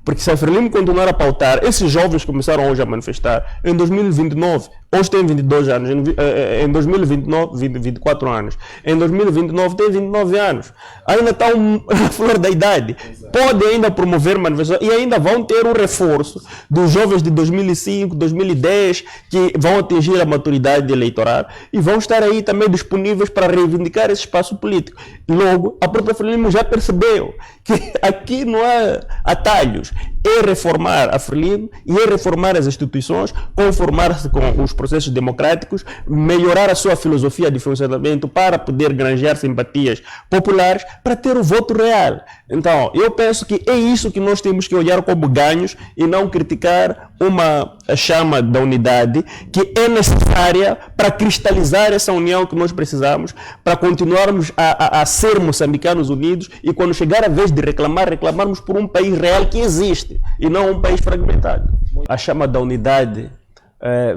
Porque se a Frelimo continuar a pautar, esses jovens começaram hoje a manifestar em 2029, hoje tem 22 anos, em 2029, 24 anos, em 2029 tem 29 anos, ainda está na flor da idade, pode ainda promover manifestações e ainda vão ter o reforço dos jovens de 2005, 2010, que vão atingir a maturidade eleitoral e vão estar aí também disponíveis para reivindicar esse espaço político. Logo, a própria Frelimo já percebeu que aqui não há atalhos, é reformar a Frelimo e é reformar as instituições, conformar-se com os processos democráticos, melhorar a sua filosofia de funcionamento para poder granjear simpatias populares, para ter o voto real. Então, eu penso que é isso que nós temos que olhar como ganhos e não criticar uma chama da unidade que é necessária para cristalizar essa união que nós precisamos, para continuarmos a ser moçambicanos unidos e quando chegar a vez de reclamar, reclamarmos por um país real que existe e não um país fragmentado. A chama da unidade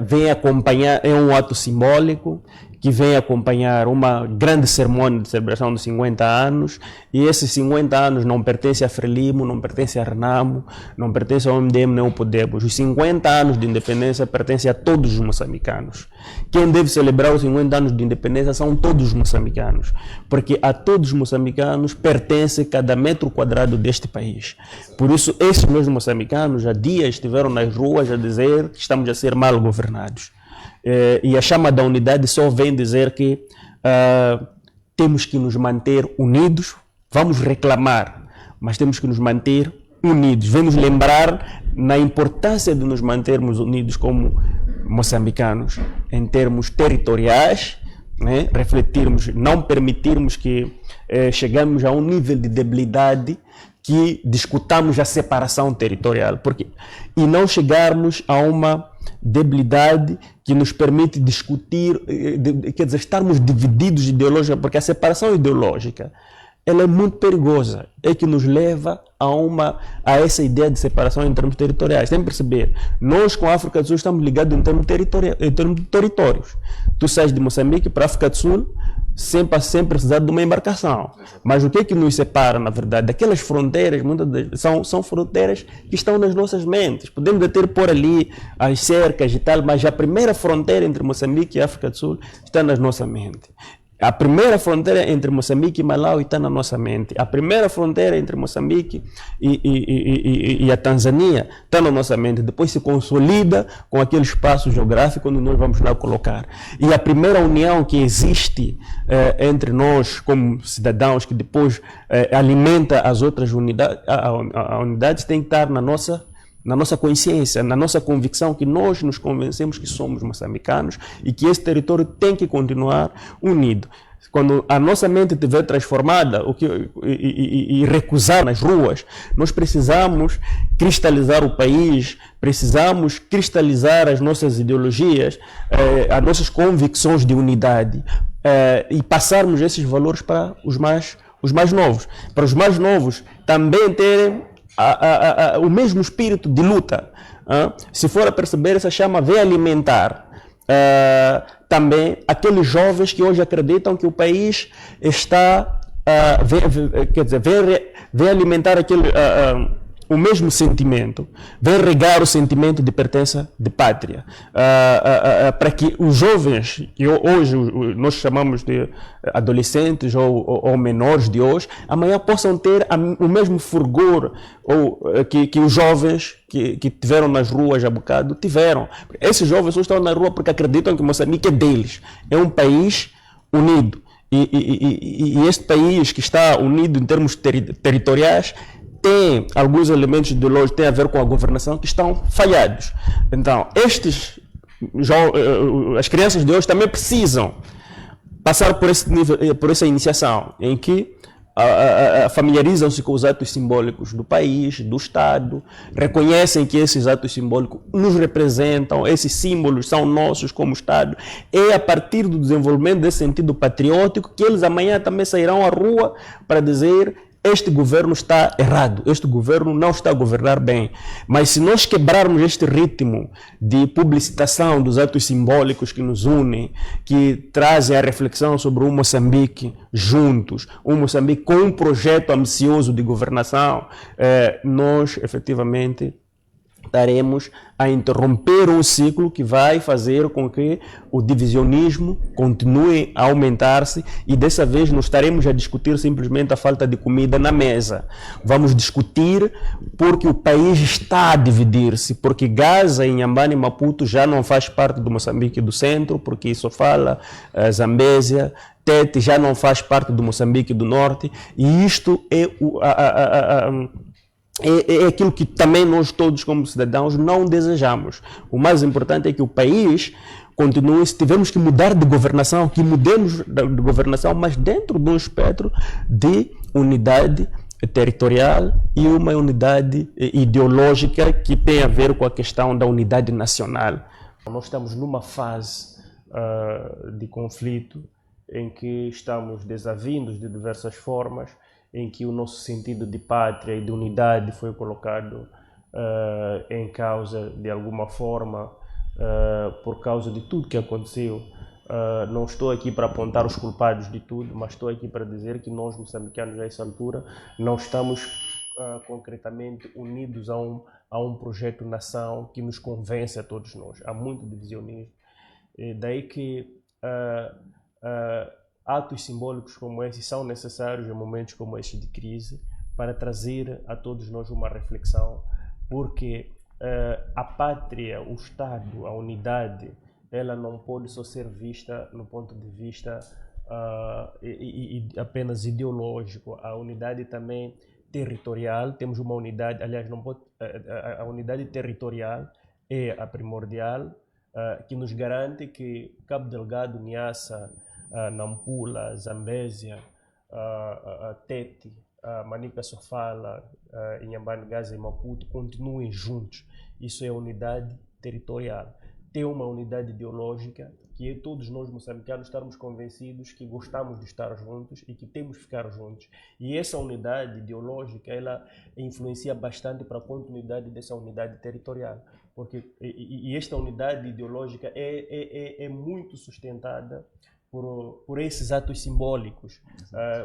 vem acompanhar, é um ato simbólico que vem acompanhar uma grande cerimônia de celebração dos 50 anos, e esses 50 anos não pertencem a Frelimo, não pertencem a Renamo, não pertencem ao MDM nem ao Podemos. Os 50 anos de independência pertencem a todos os moçambicanos. Quem deve celebrar os 50 anos de independência são todos os moçambicanos, porque a todos os moçambicanos pertence cada metro quadrado deste país. Por isso, esses mesmos moçambicanos há dias estiveram nas ruas a dizer que estamos a ser mal governados. E a chama da unidade só vem dizer que temos que nos manter unidos, vamos reclamar, mas temos que nos manter unidos. Vem nos lembrar na importância de nos mantermos unidos como moçambicanos, em termos territoriais, né? Refletirmos, não permitirmos que chegamos a um nível de debilidade que discutamos a separação territorial, e não chegarmos a uma debilidade que nos permite discutir, quer dizer, estarmos divididos ideologicamente, porque a separação ideológica ela é muito perigosa, é que nos leva a essa ideia de separação em termos territoriais. Tem que perceber, nós com a África do Sul estamos ligados em termos de territórios. Tu sais de Moçambique para a África do Sul sem precisar de uma embarcação. Mas o que é que nos separa, na verdade? Aquelas fronteiras são fronteiras que estão nas nossas mentes. Podemos até pôr ali as cercas e tal, mas a primeira fronteira entre Moçambique e a África do Sul está na nossa mente. A primeira fronteira entre Moçambique e Malawi está na nossa mente. A primeira fronteira entre Moçambique e a Tanzânia está na nossa mente. Depois se consolida com aquele espaço geográfico onde nós vamos lá colocar. E a primeira união que existe entre nós como cidadãos, que depois alimenta as outras unidades, a unidade tem que estar na nossa consciência, na nossa convicção que nós nos convencemos que somos moçambicanos e que esse território tem que continuar unido. Quando a nossa mente estiver transformada e recusar nas ruas, nós precisamos cristalizar o país, precisamos cristalizar as nossas ideologias, as nossas convicções de unidade e passarmos esses valores para os mais novos. Para os mais novos também terem o mesmo espírito de luta. Se for a perceber, essa chama vem alimentar também aqueles jovens que hoje acreditam que o país está, vem alimentar o mesmo sentimento, vem regar o sentimento de pertença de pátria, para que os jovens, que hoje nós chamamos de adolescentes ou menores de hoje, amanhã possam ter o mesmo fulgor que os jovens que tiveram nas ruas há bocado tiveram. Esses jovens só estão na rua porque acreditam que Moçambique é deles, é um país unido. E este país que está unido em termos territoriais tem alguns elementos ideológicos que têm a ver com a governação que estão falhados. Então, as crianças de hoje também precisam passar por esse nível, por essa iniciação, em que familiarizam-se com os atos simbólicos do país, do Estado, reconhecem que esses atos simbólicos nos representam, esses símbolos são nossos como Estado. É a partir do desenvolvimento desse sentido patriótico que eles amanhã também sairão à rua para dizer este governo está errado, este governo não está a governar bem. Mas se nós quebrarmos este ritmo de publicitação dos atos simbólicos que nos unem, que trazem a reflexão sobre um Moçambique juntos, um Moçambique com um projeto ambicioso de governação, nós efetivamente estaremos a interromper um ciclo que vai fazer com que o divisionismo continue a aumentar-se e dessa vez não estaremos a discutir simplesmente a falta de comida na mesa. Vamos discutir porque o país está a dividir-se, porque Gaza, Inhambane e Maputo já não faz parte do Moçambique do centro, porque Sofala, Zambésia, Tete já não faz parte do Moçambique do norte e isto é é aquilo que também nós todos como cidadãos não desejamos. O mais importante é que o país continue, se tivermos que mudar de governação, que mudemos de governação, mas dentro de um espectro de unidade territorial e uma unidade ideológica que tem a ver com a questão da unidade nacional. Nós estamos numa fase de conflito em que estamos desavindos de diversas formas, em que o nosso sentido de pátria e de unidade foi colocado em causa de alguma forma por causa de tudo que aconteceu. Não estou aqui para apontar os culpados de tudo, mas estou aqui para dizer que nós, moçambicanos, a essa altura, não estamos concretamente unidos a um projeto nação que nos convence a todos nós. Há muito divisionismo. Daí que atos simbólicos como esses são necessários em momentos como este de crise para trazer a todos nós uma reflexão, porque a pátria, o Estado, a unidade, ela não pode só ser vista no ponto de vista apenas ideológico. A unidade também territorial, temos uma unidade, aliás, não pode, a unidade territorial é a primordial, que nos garante que Cabo Delgado, Niassa, Nampula, Zambésia, Tete, Manica Sofala, Inhambane, Gaza e Maputo continuem juntos. Isso é unidade territorial. Tem uma unidade ideológica que é todos nós moçambicanos estarmos convencidos que gostamos de estar juntos e que temos de ficar juntos. E essa unidade ideológica, ela influencia bastante para a continuidade dessa unidade territorial. Porque, e esta unidade ideológica é muito sustentada por esses atos simbólicos.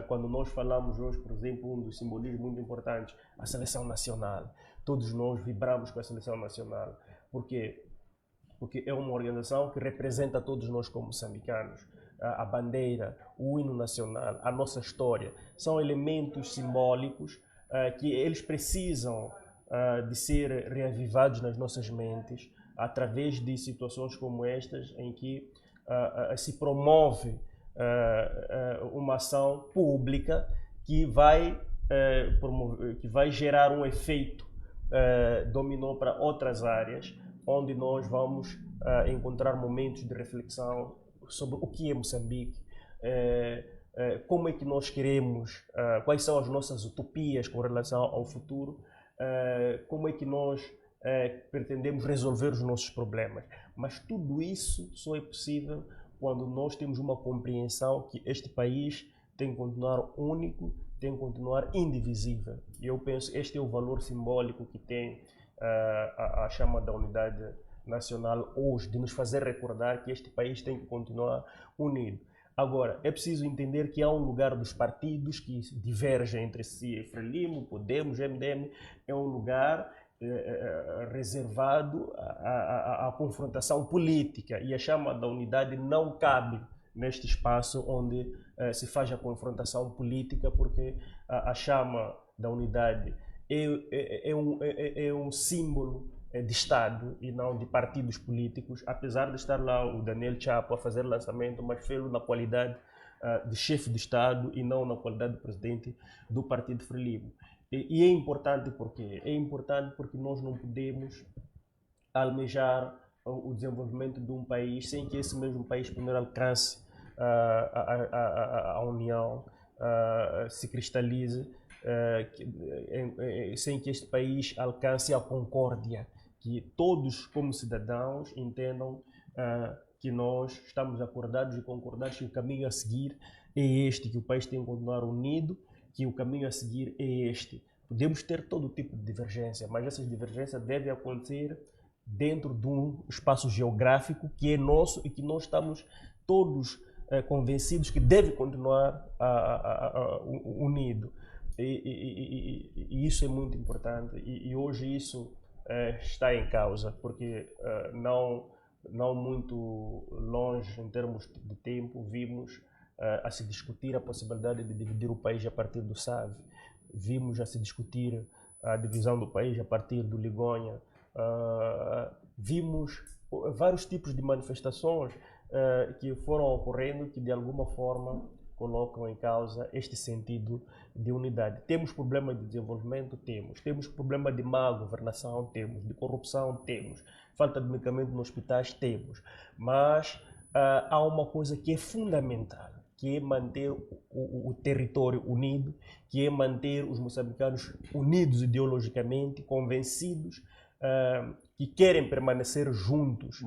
Quando nós falamos hoje, por exemplo, um dos simbolismos muito importantes, a seleção nacional. Todos nós vibramos com a seleção nacional. Por quê? Porque é uma organização que representa todos nós como moçambicanos. A bandeira, o hino nacional, a nossa história, são elementos simbólicos que eles precisam de ser reavivados nas nossas mentes através de situações como estas, em que se promove uma ação pública que vai gerar um efeito dominó para outras áreas, onde nós vamos encontrar momentos de reflexão sobre o que é Moçambique, como é que nós queremos, quais são as nossas utopias com relação ao futuro, como é que nós pretendemos resolver os nossos problemas. Mas tudo isso só é possível quando nós temos uma compreensão que este país tem que continuar único, tem que continuar indivisível. E eu penso que este é o valor simbólico que tem a chama da unidade nacional hoje, de nos fazer recordar que este país tem que continuar unido. Agora, é preciso entender que há um lugar dos partidos que divergem entre si. Frelimo, Podemos, MDM, é um lugar reservado à confrontação política, e a chama da unidade não cabe neste espaço onde se faz a confrontação política, porque a chama da unidade é um símbolo de Estado e não de partidos políticos, apesar de estar lá o Daniel Chapo a fazer lançamento, mas fez-lo na qualidade de chefe de Estado e não na qualidade de presidente do Partido Frelimo. E é importante porque nós não podemos almejar o desenvolvimento de um país sem que esse mesmo país primeiro alcance a união, se cristalize, sem que este país alcance a concórdia, que todos como cidadãos entendam que nós estamos acordados e concordados que o caminho a seguir é este, que o país tem que continuar unido, que o caminho a seguir é este. Podemos ter todo tipo de divergência, mas essas divergências devem acontecer dentro de um espaço geográfico que é nosso e que nós estamos todos convencidos que deve continuar unido. E isso é muito importante e hoje isso está em causa, porque não muito longe em termos de tempo vimos a se discutir a possibilidade de dividir o país a partir do SAV, vimos a se discutir a divisão do país a partir do Ligonha, vimos vários tipos de manifestações que foram ocorrendo que de alguma forma colocam em causa este sentido de unidade. Temos problema de desenvolvimento? Temos problema de má governação? Temos. De corrupção? Temos. Falta de medicamento nos hospitais? Temos. Mas há uma coisa que é fundamental, que é manter o território unido, que é manter os moçambicanos unidos ideologicamente, convencidos, que querem permanecer juntos.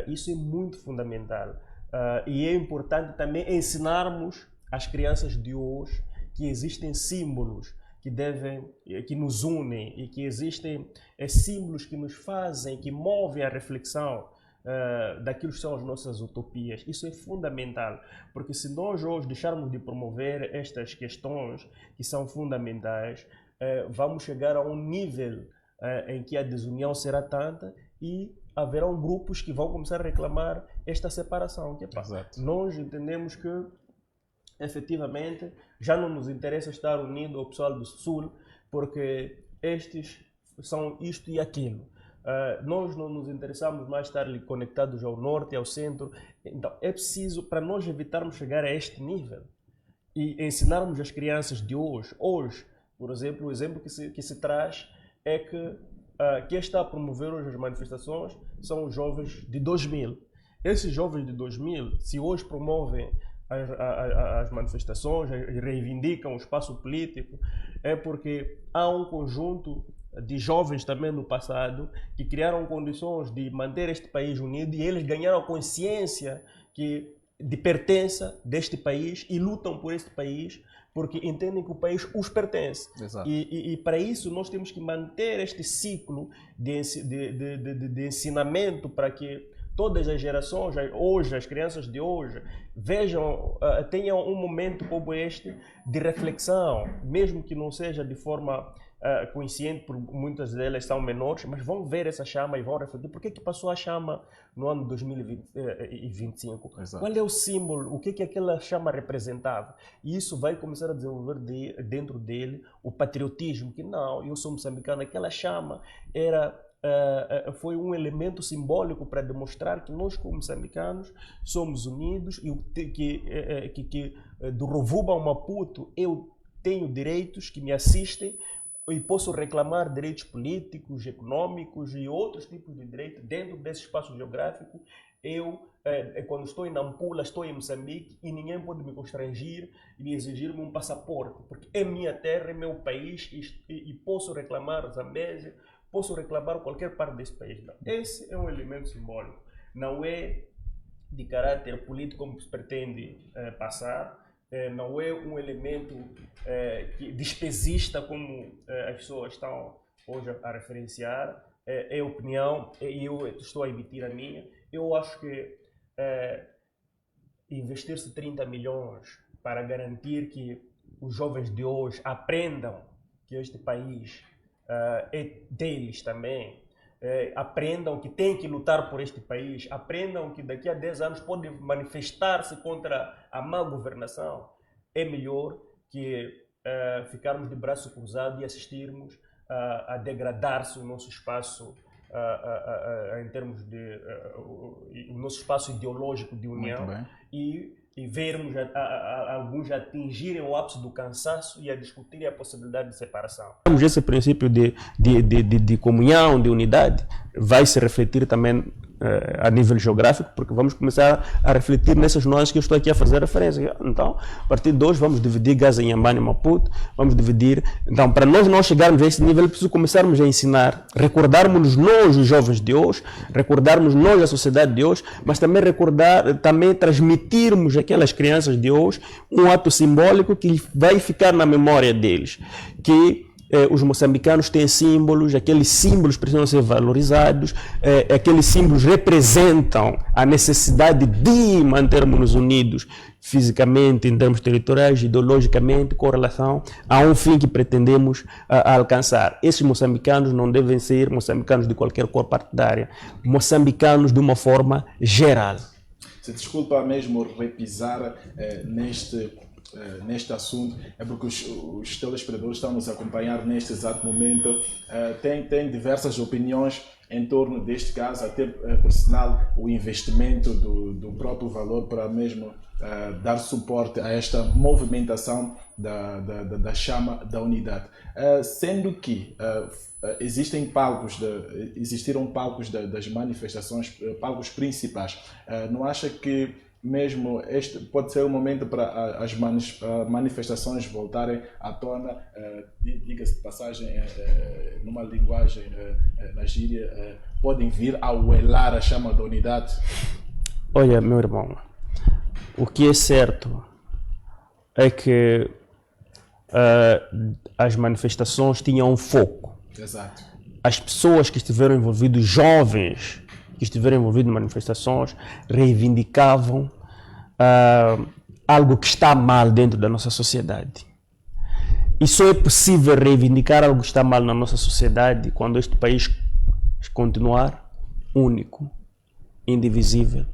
Isso é muito fundamental. E é importante também ensinarmos às crianças de hoje que existem símbolos que nos unem e que existem símbolos que nos fazem, que movem a reflexão daquilo que são as nossas utopias. Isso é fundamental, porque se nós hoje deixarmos de promover estas questões que são fundamentais, vamos chegar a um nível em que a desunião será tanta e haverão grupos que vão começar a reclamar esta separação. Nós entendemos que, efetivamente, já não nos interessa estar unido ao pessoal do Sul, porque estes são isto e aquilo. Nós não nos interessamos mais estar conectados ao Norte e ao Centro. Então, é preciso, para nós evitarmos chegar a este nível e ensinarmos as crianças de hoje, por exemplo, o exemplo que se traz é que quem está a promover hoje as manifestações são os jovens de 2000. Esses jovens de 2000, se hoje promovem as manifestações e reivindicam o espaço político, é porque há um conjunto de jovens também no passado que criaram condições de manter este país unido e eles ganharam a consciência de pertença deste país e lutam por este país porque entendem que o país os pertence. E para isso nós temos que manter este ciclo de ensinamento para que todas as gerações, hoje, as crianças de hoje, tenham um momento como este de reflexão, mesmo que não seja de forma consciente, porque muitas delas são menores, mas vão ver essa chama e vão refletir. Por que passou a chama no ano 2025? Qual é o símbolo? O que aquela chama representava? E isso vai começar a desenvolver dentro dele o patriotismo, que não, eu sou moçambicano, aquela chama foi um elemento simbólico para demonstrar que nós, como moçambicanos, somos unidos e que do Rovuba ao Maputo eu tenho direitos que me assistem e posso reclamar direitos políticos, econômicos e outros tipos de direitos dentro desse espaço geográfico. Quando estou em Nampula, estou em Moçambique e ninguém pode me constranger e me exigir um passaporte, porque é minha terra, é meu país e posso reclamar Zambésia, posso reclamar qualquer parte desse país. Não. Esse é um elemento simbólico. Não é de caráter político como se pretende passar. Não é um elemento despesista como as pessoas estão hoje a referenciar. É opinião e eu estou a emitir a minha. Eu acho que investir-se 30 milhões para garantir que os jovens de hoje aprendam que este país é deles também, aprendam que têm que lutar por este país, aprendam que daqui a 10 anos podem manifestar-se contra a má governação, é melhor que ficarmos de braço cruzado e assistirmos a degradar-se o nosso espaço em termos de o nosso espaço ideológico de união e vermos alguns atingirem o ápice do cansaço e a discutirem a possibilidade de separação. Esse princípio de comunhão, de unidade, vai se refletir também a nível geográfico, porque vamos começar a refletir nessas nuances que eu estou aqui a fazer referência. Então, a partir de hoje, vamos dividir Gaza em Inhambane e Maputo, vamos dividir. Então, para nós não chegarmos a esse nível, é preciso começarmos a ensinar, recordarmos nós, os jovens de hoje, recordarmos nós, a sociedade de hoje, mas também também transmitirmos àquelas crianças de hoje um ato simbólico que vai ficar na memória deles, que os moçambicanos têm símbolos, aqueles símbolos precisam ser valorizados, aqueles símbolos representam a necessidade de mantermos-nos unidos fisicamente, em termos territoriais, ideologicamente, com relação a um fim que pretendemos alcançar. Esses moçambicanos não devem ser moçambicanos de qualquer cor partidária, moçambicanos de uma forma geral. Se desculpa mesmo repisar neste assunto, é porque os telespectadores estão nos a acompanhar neste exato momento, tem diversas opiniões em torno deste caso, até por sinal o investimento do próprio valor para mesmo dar suporte a esta movimentação da chama da unidade. Sendo que existiram palcos das manifestações, palcos principais, não acha que mesmo este pode ser um momento para as manifestações voltarem à tona, diga-se de passagem, numa linguagem na gíria, podem vir a uelar a chama da unidade? Olha, meu irmão, o que é certo é que as manifestações tinham um foco. Exato. As pessoas que estiveram envolvidas, jovens que estiveram envolvidos em manifestações, reivindicavam algo que está mal dentro da nossa sociedade. E só é possível reivindicar algo que está mal na nossa sociedade quando este país continuar único, indivisível,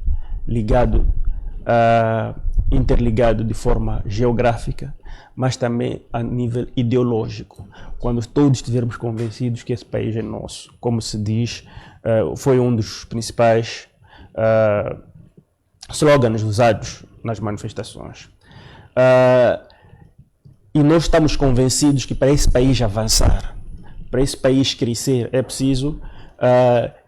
interligado de forma geográfica, mas também a nível ideológico. Quando todos estivermos convencidos que esse país é nosso, como se diz, foi um dos principais slogans usados nas manifestações. E nós estamos convencidos que para esse país avançar, para esse país crescer, é preciso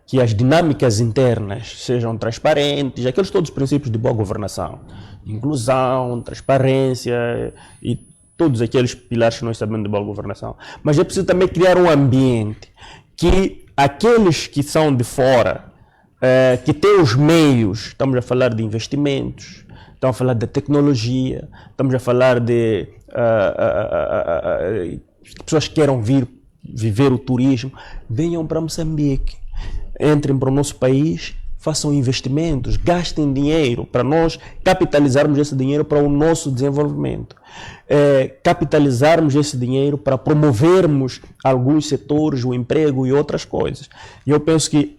que as dinâmicas internas sejam transparentes, aqueles todos os princípios de boa governação, inclusão, transparência e todos aqueles pilares que nós sabemos de boa governação. Mas é preciso também criar um ambiente que aqueles que são de fora, que têm os meios, estamos a falar de investimentos, estamos a falar de tecnologia, estamos a falar de pessoas que queiram vir viver o turismo, venham para Moçambique, entrem para o nosso país, façam investimentos, gastem dinheiro para nós capitalizarmos esse dinheiro para o nosso desenvolvimento. Capitalizarmos esse dinheiro para promovermos alguns setores, o emprego e outras coisas. E eu penso que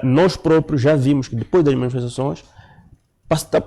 nós próprios já vimos que depois das manifestações,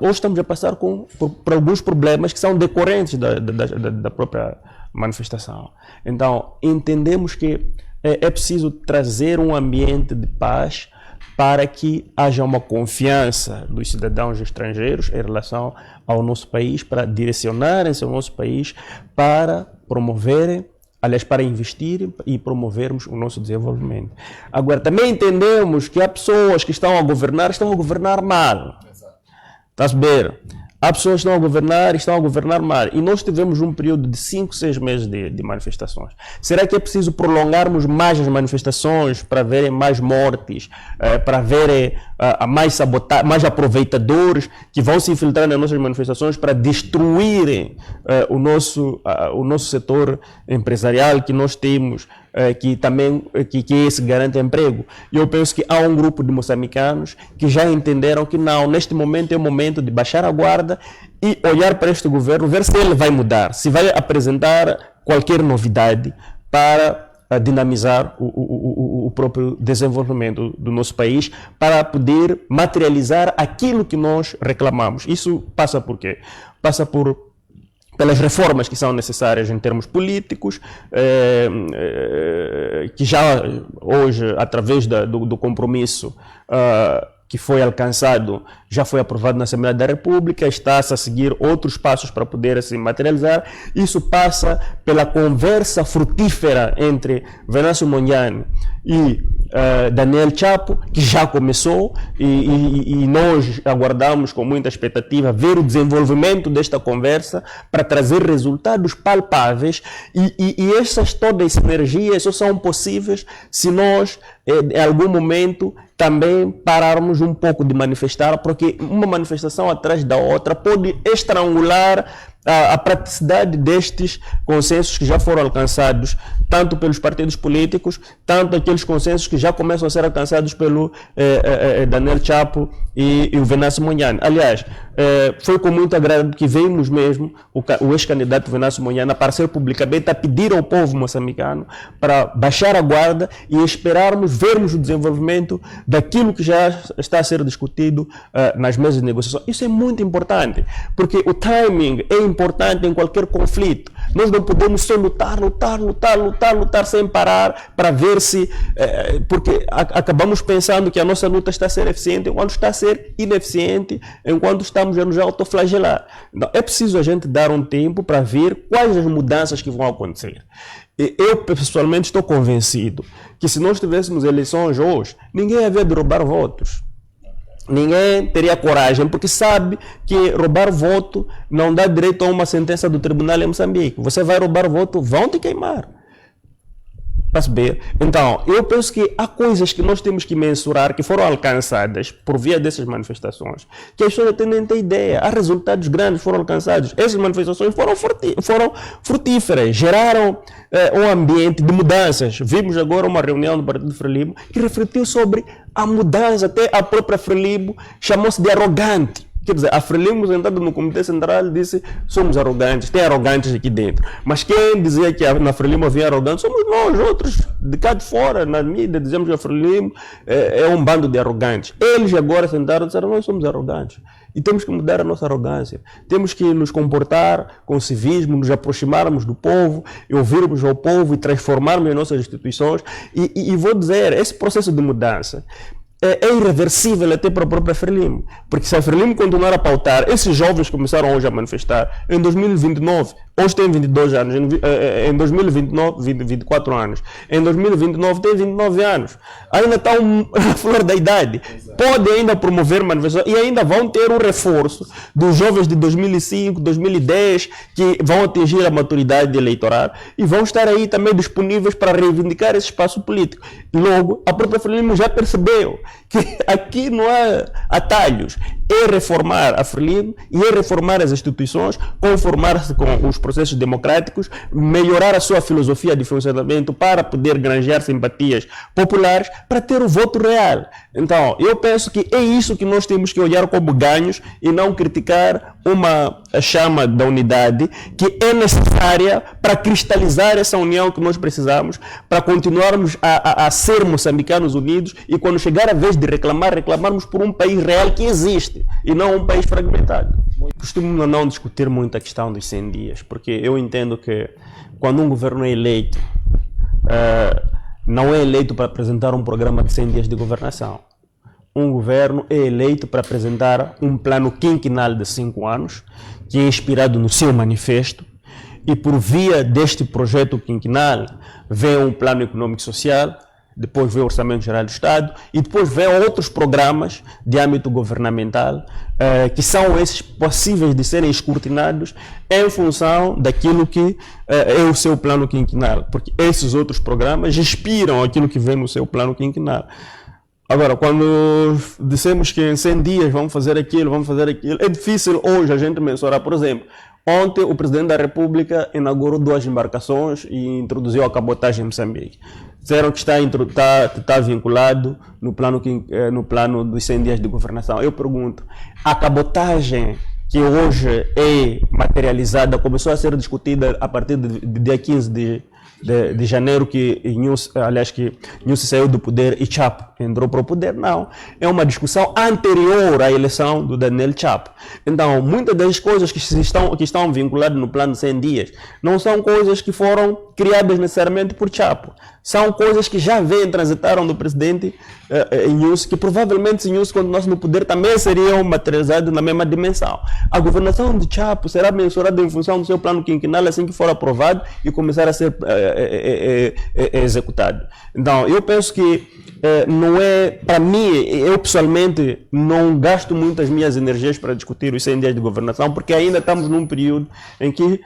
hoje estamos a passar por alguns problemas que são decorrentes da própria manifestação. Então, entendemos que é preciso trazer um ambiente de paz para que haja uma confiança dos cidadãos estrangeiros em relação ao nosso país, para direcionarem-se ao nosso país, para promoverem, aliás, para investirem e promovermos o nosso desenvolvimento. Agora, também entendemos que há pessoas que estão a governar mal. Está a saber? Há pessoas que estão a governar mal. E nós tivemos um período de 5, 6 meses de manifestações. Será que é preciso prolongarmos mais as manifestações para verem mais mortes, para verem mais aproveitadores que vão se infiltrar nas nossas manifestações para destruírem o nosso setor empresarial que nós temos, que também que esse garante emprego? E eu penso que há um grupo de moçambicanos que já entenderam que não, neste momento é o momento de baixar a guarda e olhar para este governo, ver se ele vai mudar, se vai apresentar qualquer novidade para dinamizar o próprio desenvolvimento do nosso país, para poder materializar aquilo que nós reclamamos. Isso passa por quê? Passa pelas reformas que são necessárias em termos políticos, que já hoje, através do compromisso que foi alcançado, já foi aprovado na Assembleia da República, está-se a seguir outros passos para poder se materializar. Isso passa pela conversa frutífera entre Venâncio Mondlane e Daniel Chapo, que já começou e nós aguardamos com muita expectativa ver o desenvolvimento desta conversa para trazer resultados palpáveis e essas todas as sinergias só são possíveis se nós, em algum momento, também pararmos um pouco de manifestar, porque uma manifestação atrás da outra pode estrangular a praticidade destes consensos que já foram alcançados, tanto pelos partidos políticos, tanto aqueles consensos que já começam a ser alcançados pelo Daniel Chapo e o Venâncio Mondlane. Aliás, foi com muito agrado que vimos mesmo o ex-candidato Venâncio Mondlane aparecer publicamente a pedir ao povo moçambicano para baixar a guarda e esperarmos vermos o desenvolvimento daquilo que já está a ser discutido nas mesas de negociação. Isso é muito importante, porque o timing é importante em qualquer conflito. Nós não podemos só lutar sem parar para ver se... porque acabamos pensando que a nossa luta está a ser eficiente enquanto está a ser ineficiente, enquanto estamos a nos autoflagelar. Então, é preciso a gente dar um tempo para ver quais as mudanças que vão acontecer. Eu, pessoalmente, estou convencido que se nós tivéssemos eleições hoje, ninguém havia de roubar votos. Ninguém teria coragem, porque sabe que roubar voto não dá direito a uma sentença do tribunal em Moçambique. Você vai roubar voto, vão te queimar. Para saber. Então, eu penso que há coisas que nós temos que mensurar, que foram alcançadas por via dessas manifestações, que as pessoas têm ter ideia. Há resultados grandes que foram alcançados. Essas manifestações foram frutíferas, geraram um ambiente de mudanças. Vimos agora uma reunião do Partido Frelimo que refletiu sobre a mudança. Até a própria Frelimo chamou-se de arrogante. Quer dizer, a Frelimo, sentada no Comitê Central, disse: somos arrogantes, tem arrogantes aqui dentro. Mas quem dizia que na Frelimo havia arrogantes somos nós, outros, de cá de fora, na mídia, dizemos que a Frelimo é um bando de arrogantes. Eles agora sentaram e disseram: nós somos arrogantes. E temos que mudar a nossa arrogância. Temos que nos comportar com civismo, nos aproximarmos do povo, e ouvirmos ao povo e transformarmos as nossas instituições. E vou dizer, esse processo de mudança é irreversível até para a própria Frelimo, porque se a Frelimo continuar a pautar, esses jovens começaram hoje a manifestar, em 2029, hoje tem 22 anos, em 2029, 24 anos, em 2029 tem 29 anos, ainda está na flor da idade, pode ainda promover manifestações e ainda vão ter um reforço dos jovens de 2005, 2010, que vão atingir a maturidade eleitoral e vão estar aí também disponíveis para reivindicar esse espaço político. Logo, a própria Frelimo já percebeu que aqui não há atalhos, é reformar a Frelimo e é reformar as instituições, conformar-se com os processos democráticos, melhorar a sua filosofia de funcionamento para poder granjear simpatias populares, para ter o voto real. Então, eu penso que é isso que nós temos que olhar como ganhos e não criticar uma chama da unidade que é necessária para cristalizar essa união que nós precisamos, para continuarmos a ser moçambicanos unidos e quando chegar a vez de reclamarmos por um país real que existe e não um país fragmentado. Costumo não discutir muito a questão dos 100 dias, porque eu entendo que quando um governo é eleito, não é eleito para apresentar um programa de 100 dias de governação. Um governo é eleito para apresentar um plano quinquenal de 5 anos, que é inspirado no seu manifesto, e por via deste projeto quinquenal vem um plano econômico e social, depois vem o Orçamento Geral do Estado e depois vem outros programas de âmbito governamental que são esses possíveis de serem escrutinados em função daquilo que é o seu plano quinquenal, porque esses outros programas inspiram aquilo que vem no seu plano quinquenal. Agora, quando dissemos que em 100 dias vamos fazer aquilo, é difícil hoje a gente mensurar. Por exemplo, ontem o Presidente da República inaugurou 2 embarcações e introduziu a cabotagem em Moçambique. Disseram que está vinculado no plano dos 100 dias de governação. Eu pergunto, a cabotagem que hoje é materializada começou a ser discutida a partir do dia 15 de janeiro, que Nyusi saiu do poder e Chapo entrou para o poder? Não. É uma discussão anterior à eleição do Daniel Chapo. Então, muitas das coisas que estão vinculadas no plano de 100 dias não são coisas que foram criadas necessariamente por Chapo. São coisas que já transitaram do presidente Nyusi, que provavelmente se Nyusi continuasse no poder também seriam materializadas na mesma dimensão. A governação de Chapo será mensurada em função do seu plano quinquenal assim que for aprovado e começar a ser executado. Então, eu penso que não é, para mim, eu pessoalmente não gasto muitas minhas energias para discutir os 100 dias de governação, porque ainda estamos num período em que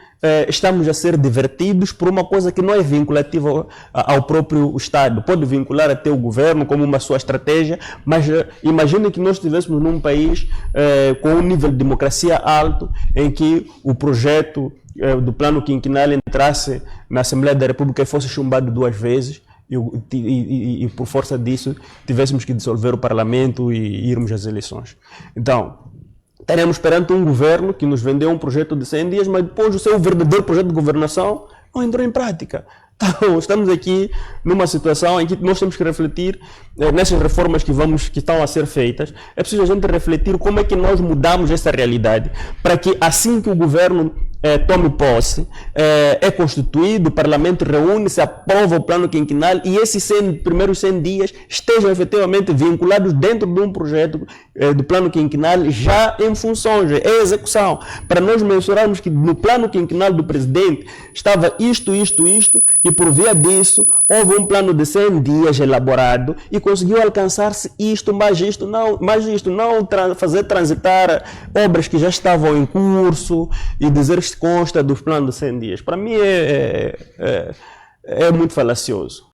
estamos a ser divertidos por uma coisa que não é vinculativa ao próprio Estado. Pode vincular até o governo como uma sua estratégia, mas imagine que nós estivéssemos num país com um nível de democracia alto, em que o projeto do plano quinquenal entrasse na Assembleia da República e fosse chumbado 2 vezes, e por força disso tivéssemos que dissolver o Parlamento e irmos às eleições. Então, estaremos perante um governo que nos vendeu um projeto de 100 dias, mas depois o seu verdadeiro projeto de governação não entrou em prática. Então, estamos aqui numa situação em que nós temos que refletir nessas reformas que estão a ser feitas. É preciso a gente refletir como é que nós mudamos essa realidade, para que assim que o governo tome posse, é constituído, o Parlamento reúne-se, aprova o plano quinquenal e esses primeiros 100 dias estejam efetivamente vinculados dentro de um projeto do plano quinquenal já em funções, em execução, para nós mensurarmos que no plano quinquenal do presidente estava isto, e por via disso houve um plano de 100 dias elaborado e conseguiu alcançar-se isto, mais isto, não fazer transitar obras que já estavam em curso e dizer que consta dos planos de 100 dias. Para mim é muito falacioso.